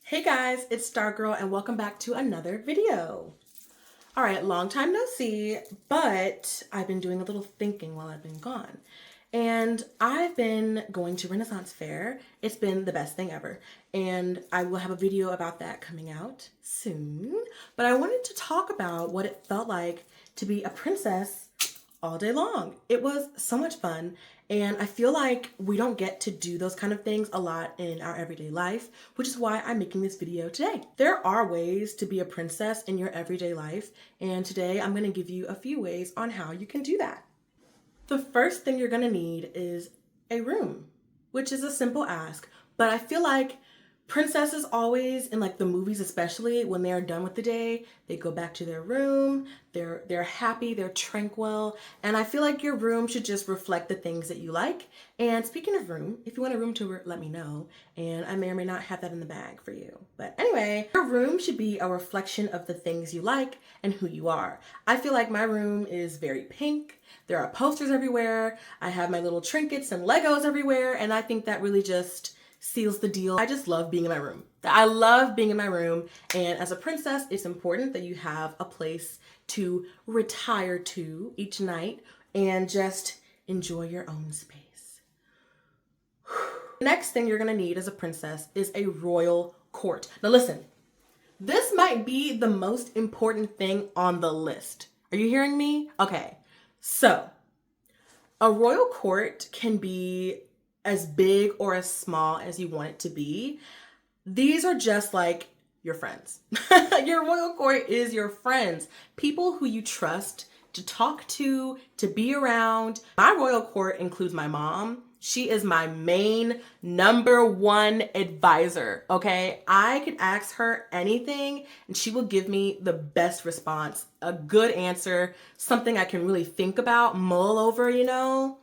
Hey guys, it's Stargirl and welcome back to another video. All right, long time no see, but I've been doing a little thinking while I've been gone. And I've been going to Renaissance Fair. It's been the best thing ever. And I will have a video about that coming out soon. But I wanted to talk about what it felt like to be a princess all day long. It was so much fun, and I feel like we don't get to do those kind of things a lot in our everyday life, which is why I'm making this video today. There are ways to be a princess in your everyday life, and today I'm going to give you a few ways on how you can do that. The first thing you're going to need is a room, which is a simple ask, but I feel like princesses always, in like the movies especially, when they're done with the day, they go back to their room, they're happy, they're tranquil, and I feel like your room should just reflect the things that you like. And speaking of room, if you want a room tour, let me know, and I may or may not have that in the bag for you. But anyway, your room should be a reflection of the things you like and who you are. I feel like my room is very pink. There are posters everywhere. I have my little trinkets and Legos everywhere, and I think that really just seals the deal. I just love being in my room. I love being in my room, and as a princess, it's important that you have a place to retire to each night and just enjoy your own space. Next thing you're gonna need as a princess is a royal court. Now listen, this might be the most important thing on the list. Are you hearing me? Okay, so a royal court can be as big or as small as you want it to be. These are just like your friends. Your royal court is your friends, people who you trust to talk to be around. My royal court includes my mom. She is my main number one advisor, okay? I can ask her anything and she will give me the best response, a good answer, something I can really think about, mull over, you know?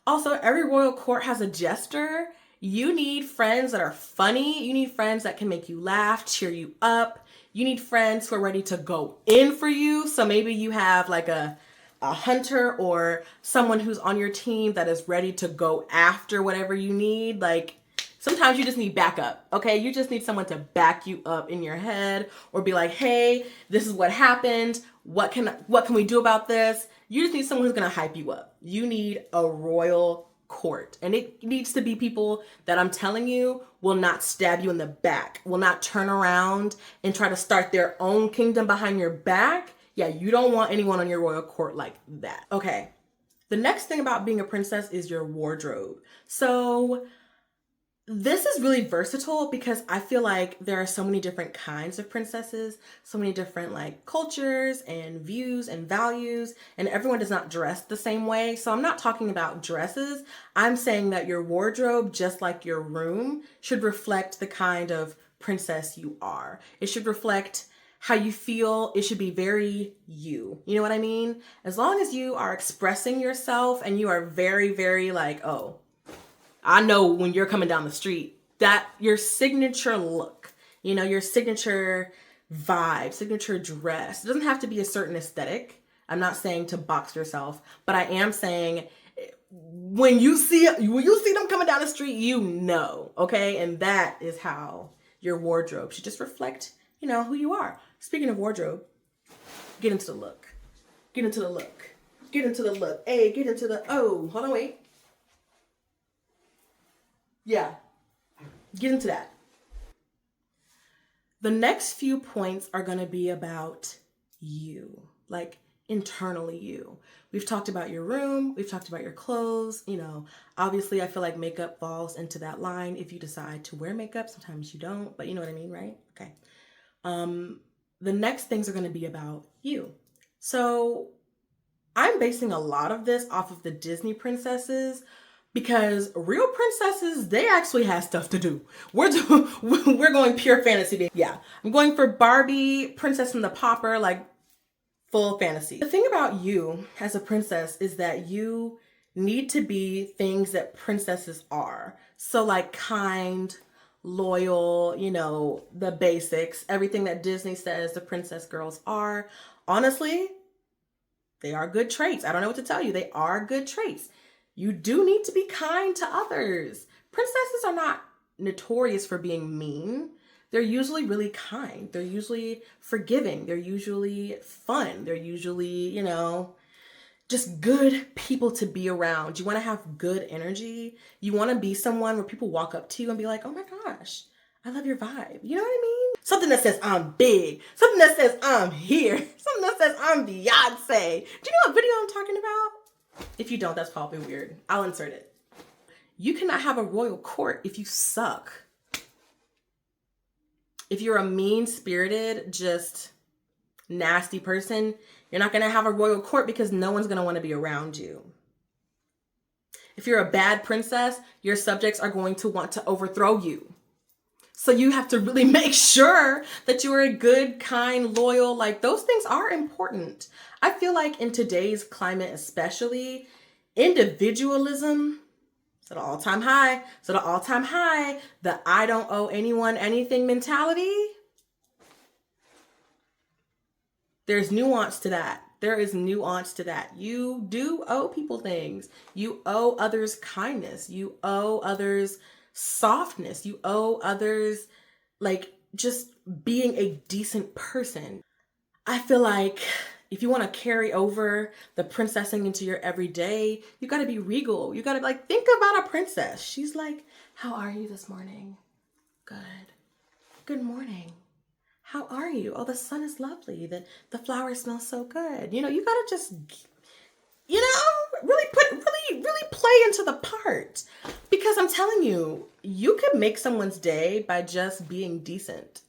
Also, every royal court has a jester. You need friends that are funny. You need friends that can make you laugh, cheer you up. You need friends who are ready to go in for you. So maybe you have like a hunter or someone who's on your team that is ready to go after whatever you need. Like sometimes you just need backup, okay? You just need someone to back you up in your head or be like, hey, this is what happened. What can we do about this? You just need someone who's gonna hype you up. You need a royal court. And it needs to be people that I'm telling you will not stab you in the back, will not turn around and try to start their own kingdom behind your back. Yeah, you don't want anyone on your royal court like that. Okay, the next thing about being a princess is your wardrobe. So this is really versatile because I feel like there are so many different kinds of princesses, so many different like cultures and views and values, and everyone does not dress the same way. So I'm not talking about dresses. I'm saying that your wardrobe, just like your room, should reflect the kind of princess you are. It should reflect how you feel. It should be very you. You know what I mean? As long as you are expressing yourself and you are very, very like, oh, I know when you're coming down the street, that your signature look, you know, your signature vibe, signature dress. It doesn't have to be a certain aesthetic. I'm not saying to box yourself, but I am saying when you see them coming down the street, you know, okay? And that is how your wardrobe should just reflect, you know, who you are. Speaking of wardrobe, get into the look. Get into the look. Get into the look. Hey, get into the, oh, hold on, wait. Yeah, get into that. The next few points are going to be about you, like internally you. We've talked about your room. We've talked about your clothes. You know, obviously I feel like makeup falls into that line if you decide to wear makeup. Sometimes you don't, but you know what I mean, right? Okay. The next things are going to be about you. So I'm basing a lot of this off of the Disney princesses, because real princesses, they actually have stuff to do. We're going pure fantasy. Yeah, I'm going for Barbie, Princess and the Pauper, like full fantasy. The thing about you as a princess is that you need to be things that princesses are. So like kind, loyal, you know, the basics, everything that Disney says the princess girls are. Honestly, they are good traits. I don't know what to tell you. They are good traits. You do need to be kind to others. Princesses are not notorious for being mean, they're usually really kind. They're usually forgiving. They're usually fun. They're usually, just good people to be around. You want to have good energy. You want to be someone where people walk up to you and be like, oh my gosh, I love your vibe. You know what I mean? Something that says I'm big. Something that says I'm here. Something that says I'm Beyonce. Do you know what video I'm talking about? If you don't, that's probably weird. I'll insert it. You cannot have a royal court if you suck. If you're a mean-spirited, just nasty person, you're not going to have a royal court because no one's going to want to be around you. If you're a bad princess, your subjects are going to want to overthrow you. So you have to really make sure that you are a good, kind, loyal, like those things are important. I feel like in today's climate, especially, individualism is at an all-time high. So the all-time high, the I don't owe anyone anything mentality. There's nuance to that. There is nuance to that. You do owe people things. You owe others kindness. You owe others softness. You owe others like just being a decent person. I feel like if you want to carry over the princessing into your everyday, you got to be regal. You got to like think about a princess. She's like, how are you this morning? Good. Good morning. How are you? Oh, the sun is lovely. The flowers smell so good. You gotta just, really play into the part. Because I'm telling you, you could make someone's day by just being decent.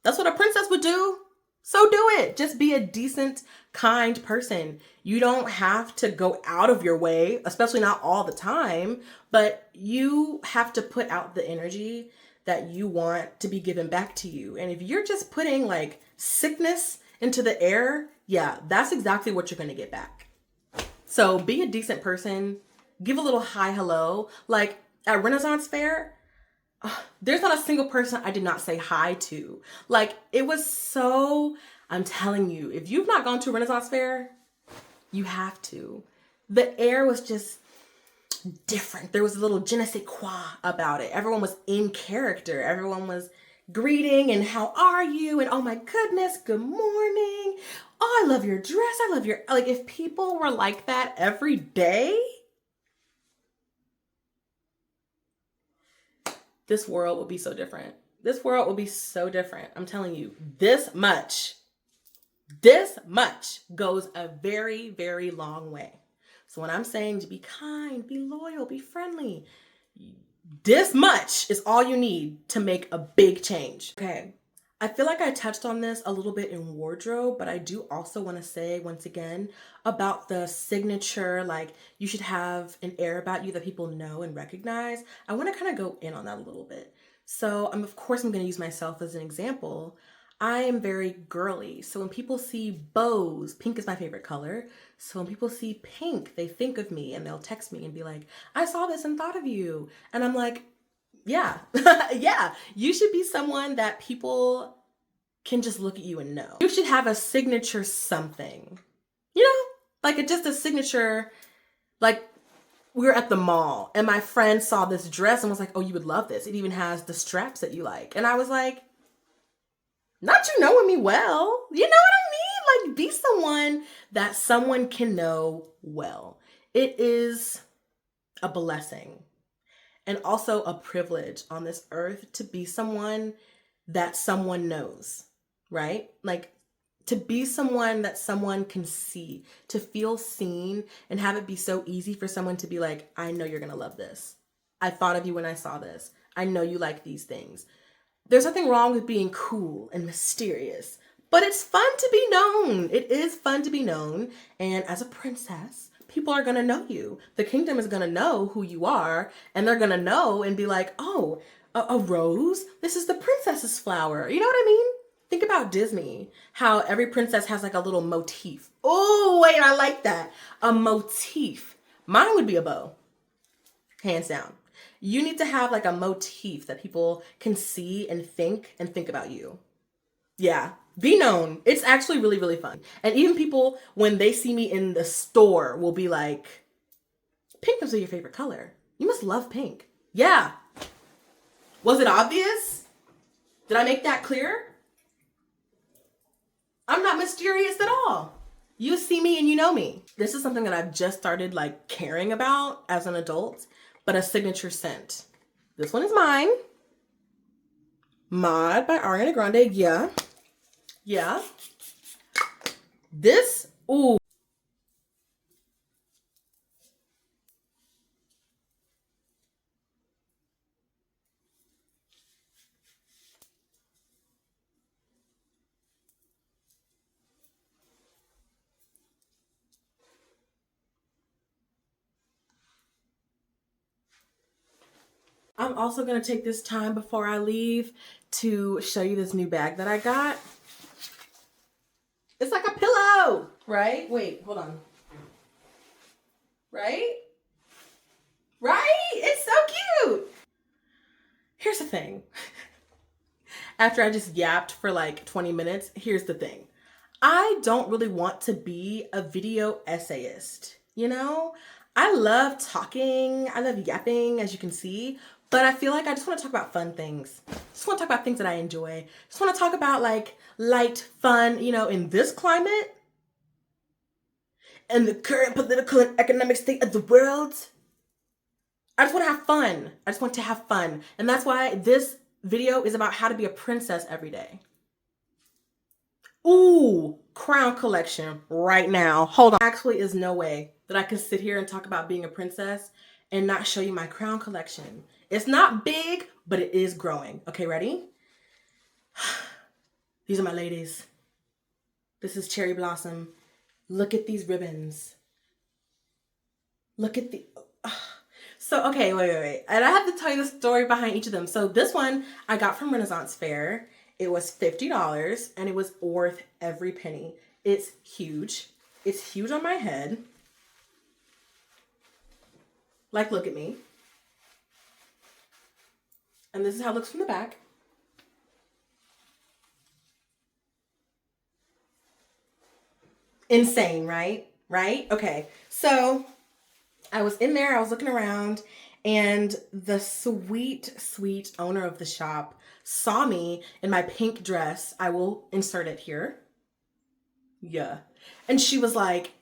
That's what a princess would do. So do it. Just be a decent, kind person. You don't have to go out of your way, especially not all the time, but you have to put out the energy that you want to be given back to you. And if you're just putting like sickness into the air, yeah, that's exactly what you're going to get back. So be a decent person, give a little hi, hello. Like at Renaissance Fair, there's not a single person I did not say hi to. Like it was so, I'm telling you, if you've not gone to a Renaissance Fair, you have to. The air was just different. There was a little je ne sais quoi about it. Everyone was in character. Everyone was greeting and how are you? And oh my goodness, good morning. Oh, I love your dress. I love your, like if people were like that every day, this world would be so different. This world will be so different. I'm telling you, this much goes a very, very long way. So when I'm saying to be kind, be loyal, be friendly, this much is all you need to make a big change. Okay. I feel like I touched on this a little bit in wardrobe, but I do also want to say once again about the signature, like you should have an air about you that people know and recognize. I want to kind of go in on that a little bit. So of course I'm going to use myself as an example. I am very girly. So when people see bows, pink is my favorite color. So when people see pink, they think of me and they'll text me and be like, I saw this and thought of you. And I'm like, yeah, yeah, you should be someone that people can just look at you and know. You should have a signature something, like just a signature, like we were at the mall and my friend saw this dress and was like, oh, you would love this. It even has the straps that you like. And I was like, not you knowing me well, you know what I mean? Like be someone that someone can know well. It is a blessing and also a privilege on this earth to be someone that someone knows, right? Like to be someone that someone can see, to feel seen and have it be so easy for someone to be like, I know you're going to love this. I thought of you when I saw this. I know you like these things. There's nothing wrong with being cool and mysterious, but it's fun to be known. It is fun to be known. And as a princess, people are going to know you. The kingdom is going to know who you are, and they're going to know and be like, oh, a rose? This is the princess's flower. You know what I mean? Think about Disney, how every princess has like a little motif. Oh, wait, I like that. A motif. Mine would be a bow, hands down. You need to have like a motif that people can see and think about you. Yeah, be known. It's actually really, really fun. And even people, when they see me in the store, will be like, pink must be your favorite color. You must love pink. Yeah. Was it obvious? Did I make that clear? I'm not mysterious at all. You see me and you know me. This is something that I've just started like caring about as an adult, but a signature scent. This one is mine. Mod by Ariana Grande. Yeah. Yeah. This, ooh. I'm also gonna take this time before I leave to show you this new bag that I got. It's like a pillow, right? Wait, hold on. Right? Right? It's so cute. Here's the thing. After I just yapped for like 20 minutes, here's the thing. I don't really want to be a video essayist, you know? I love talking, I love yapping, as you can see, but I feel like I just want to talk about fun things. Just want to talk about things that I enjoy. Just want to talk about like light, fun, you know, in this climate and the current political and economic state of the world. I just want to have fun. I just want to have fun. And that's why this video is about how to be a princess every day. Ooh, crown collection right now. Hold on. Actually, is no way that I can sit here and talk about being a princess and not show you my crown collection. It's not big, but it is growing. Okay, ready? These are my ladies. This is Cherry Blossom. Look at these ribbons. Look at the... So, okay, wait. And I have to tell you the story behind each of them. So this one I got from Renaissance Fair. It was $50 and it was worth every penny. It's huge. It's huge on my head. Like, look at me. And this is how it looks from the back. Insane, right? Right? Okay. So I was in there, I was looking around, and the sweet, sweet owner of the shop saw me in my pink dress. I will insert it here. Yeah. And she was like,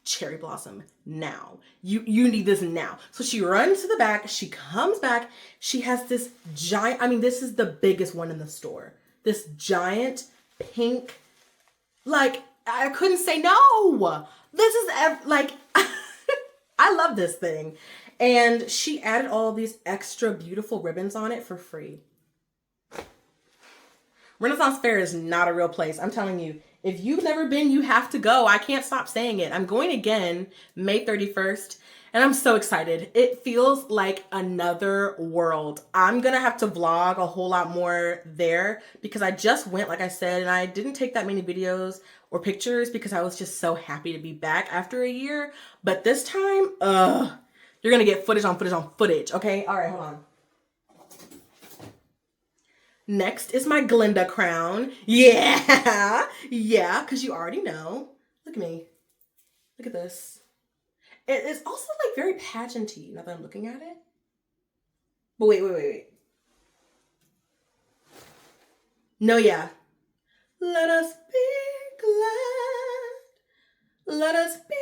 Cherry Blossom, now. You need this now. So she runs to the back. She comes back. She has this giant, I mean, this is the biggest one in the store. This giant pink, like, I couldn't say no. This is like, I love this thing. And she added all these extra beautiful ribbons on it for free. Renaissance Fair is not a real place. I'm telling you, if you've never been, you have to go. I can't stop saying it. I'm going again May 31st, and I'm so excited. It feels like another world. I'm going to have to vlog a whole lot more there because I just went, like I said, and I didn't take that many videos or pictures because I was just so happy to be back after a year. But this time, you're going to get footage on footage on footage. Okay, all right, hold on. Next is my Glinda crown. Yeah, because you already know. Look at me. Look at this. It is also like very pageanty now that I'm looking at it. But wait. No, yeah. Let us be glad. Let us be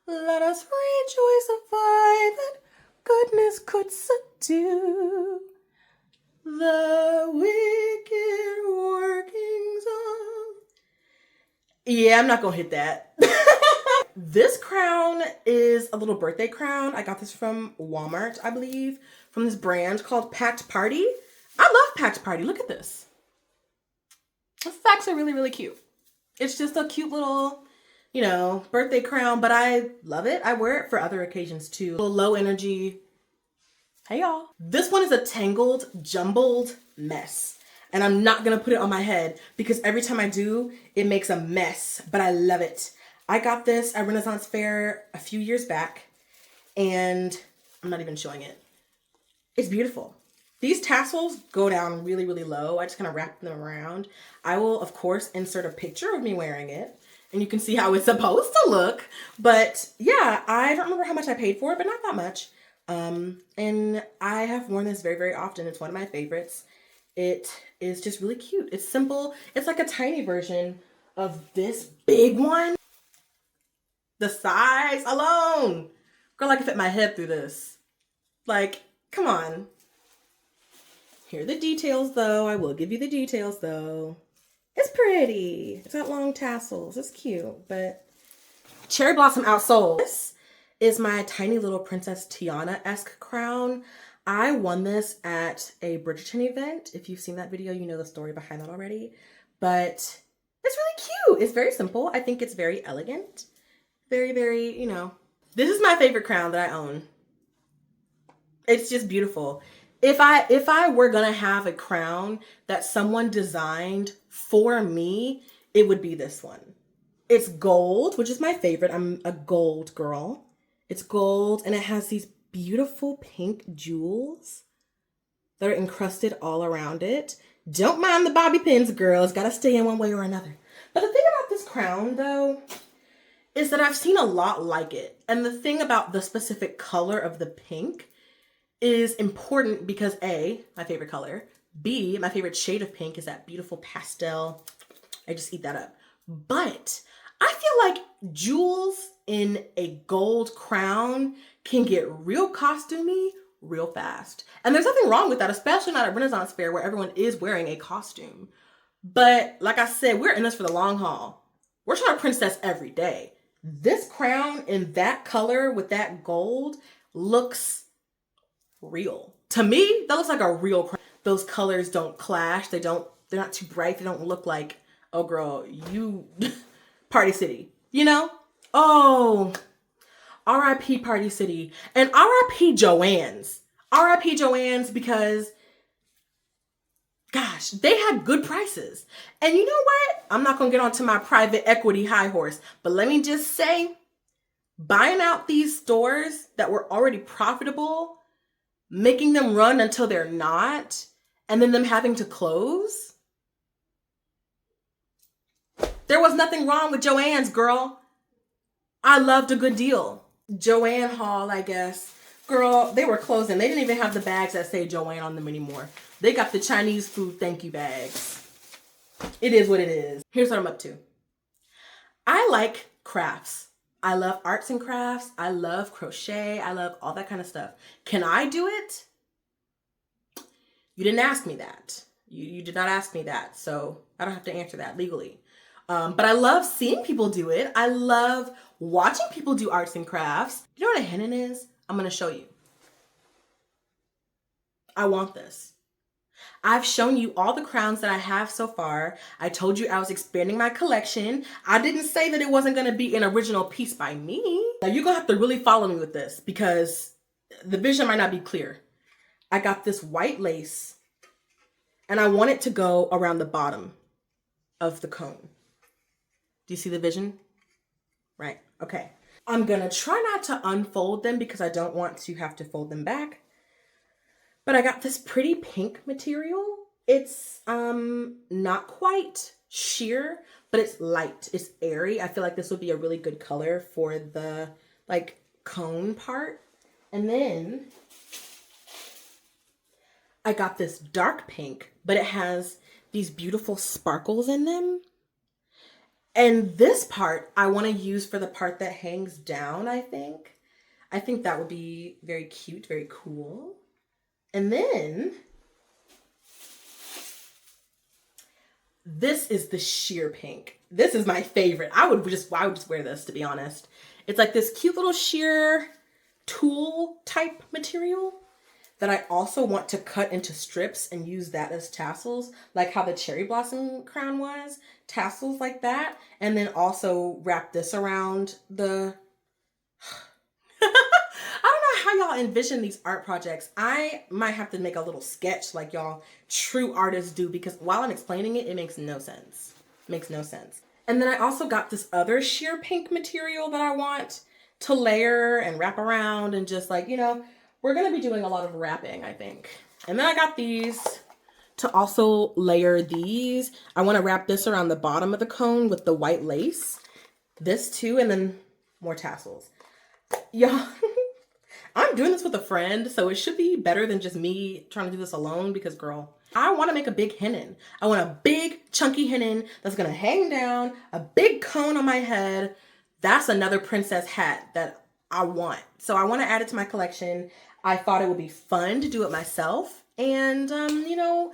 grateful. Let us rejoice and find that goodness could subdue the wicked workings of... Yeah, I'm not gonna hit that. This crown is a little birthday crown. I got this from Walmart, I believe, from this brand called Packed Party. I love Packed Party. Look at this. This is actually really, really cute. It's just a cute little, you know, birthday crown, but I love it. I wear it for other occasions too. A little low energy. Hey y'all. This one is a tangled, jumbled mess. And I'm not gonna put it on my head because every time I do, it makes a mess, but I love it. I got this at Renaissance Fair a few years back and I'm not even showing it. It's beautiful. These tassels go down really, really low. I just kind of wrap them around. I will, of course, insert a picture of me wearing it and you can see how it's supposed to look. But yeah, I don't remember how much I paid for it, but not that much. And I have worn this very, very often. It's one of my favorites. It is just really cute. It's simple. It's like a tiny version of this big one. The size alone. Girl, I can fit my head through this. Like, come on. Here are the details though. I will give you the details though. It's pretty. It's got long tassels. It's cute, but cherry blossom outsole. This is my tiny little Princess Tiana-esque crown. I won this at a Bridgerton event. If you've seen that video, you know the story behind that already. But it's really cute. It's very simple. I think it's very elegant. Very, very, you know. This is my favorite crown that I own. It's just beautiful. If I were gonna have a crown that someone designed for me, it would be this one. It's gold, which is my favorite. I'm a gold girl. It's gold and it has these beautiful pink jewels that are encrusted all around it. Don't mind the bobby pins, girl. It's gotta stay in one way or another. But the thing about this crown though, is that I've seen a lot like it. And the thing about the specific color of the pink is important because A, my favorite color, B, my favorite shade of pink is that beautiful pastel. I just eat that up. But I feel like jewels in a gold crown can get real costumey real fast. And there's nothing wrong with that, especially not at Renaissance Fair where everyone is wearing a costume. But like I said, we're in this for the long haul. We're trying to princess every day. This crown in that color with that gold looks real. To me, that looks like a real crown. Those colors don't clash. They're not too bright. They don't look like, oh girl, you Party City, you know? Oh, R.I.P. Party City. And R.I.P. Joann's. R.I.P. Joann's because gosh, they had good prices. And you know what? I'm not going to get onto my private equity high horse, but let me just say, buying out these stores that were already profitable, making them run until they're not, and then them having to close. There was nothing wrong with Joann's, girl. I loved a good deal. Joann Hall, I guess. Girl, they were closing. They didn't even have the bags that say Joann on them anymore. They got the Chinese food thank you bags. It is what it is. Here's what I'm up to. I like crafts. I love arts and crafts. I love crochet. I love all that kind of stuff. Can I do it? You didn't ask me that. You did not ask me that. So I don't have to answer that legally. But I love seeing people do it. I love watching people do arts and crafts. You know what a hennin is? I'm going to show you. I want this. I've shown you all the crowns that I have so far. I told you I was expanding my collection. I didn't say that it wasn't going to be an original piece by me. Now you're going to have to really follow me with this because the vision might not be clear. I got this white lace and I want it to go around the bottom of the cone. Do you see the vision? Right. Okay. I'm going to try not to unfold them because I don't want to have to fold them back. But I got this pretty pink material. It's not quite sheer, but it's light. It's airy. I feel like this would be a really good color for the like cone part. And then I got this dark pink, but it has these beautiful sparkles in them. And this part I want to use for the part that hangs down, I think. I think that would be very cute, very cool. And then this is the sheer pink. This is my favorite. I would just wear this, to be honest. It's like this cute little sheer tulle type material that I also want to cut into strips and use that as tassels, like how the cherry blossom crown was, tassels like that. And then also wrap this around the, I don't know how y'all envision these art projects. I might have to make a little sketch like y'all true artists do because while I'm explaining it, it makes no sense. It makes no sense. And then I also got this other sheer pink material that I want to layer and wrap around and just like, you know, we're going to be doing a lot of wrapping, I think. And then I got these to also layer these. I want to wrap this around the bottom of the cone with the white lace. This too, and then more tassels. Y'all, I'm doing this with a friend, so it should be better than just me trying to do this alone because, girl, I want to make a big hennin. I want a big, chunky hennin that's going to hang down, a big cone on my head. That's another princess hat that I want. So I want to add it to my collection. I thought it would be fun to do it myself. And, you know,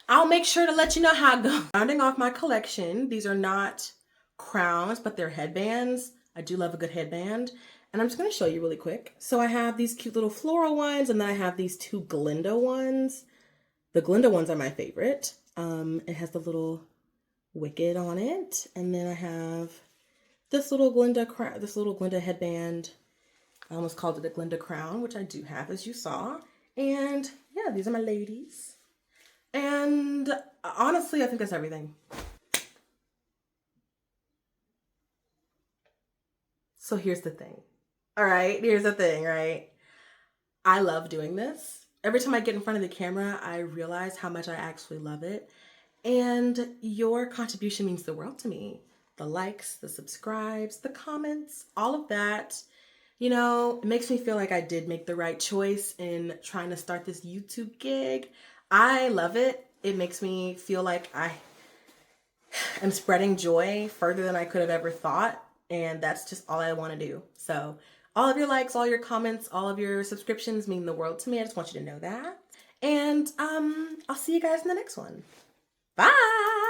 I'll make sure to let you know how it goes. Rounding off my collection, these are not crowns, but they're headbands. I do love a good headband. And I'm just going to show you really quick. So I have these cute little floral ones, and then I have these two Glinda ones. The Glinda ones are my favorite. It has the little wicked on it. And then I have this little Glinda headband. I almost called it a Glinda crown, which I do have, as you saw. And yeah, these are my ladies. And honestly, I think that's everything. So here's the thing. All right, here's the thing, right? I love doing this. Every time I get in front of the camera, I realize how much I actually love it. And your contribution means the world to me. The likes, the subscribes, the comments, all of that. You know, it makes me feel like I did make the right choice in trying to start this YouTube gig. I love it. It makes me feel like I am spreading joy further than I could have ever thought. And that's just all I want to do. So all of your likes, all your comments, all of your subscriptions mean the world to me. I just want you to know that. And I'll see you guys in the next one. Bye.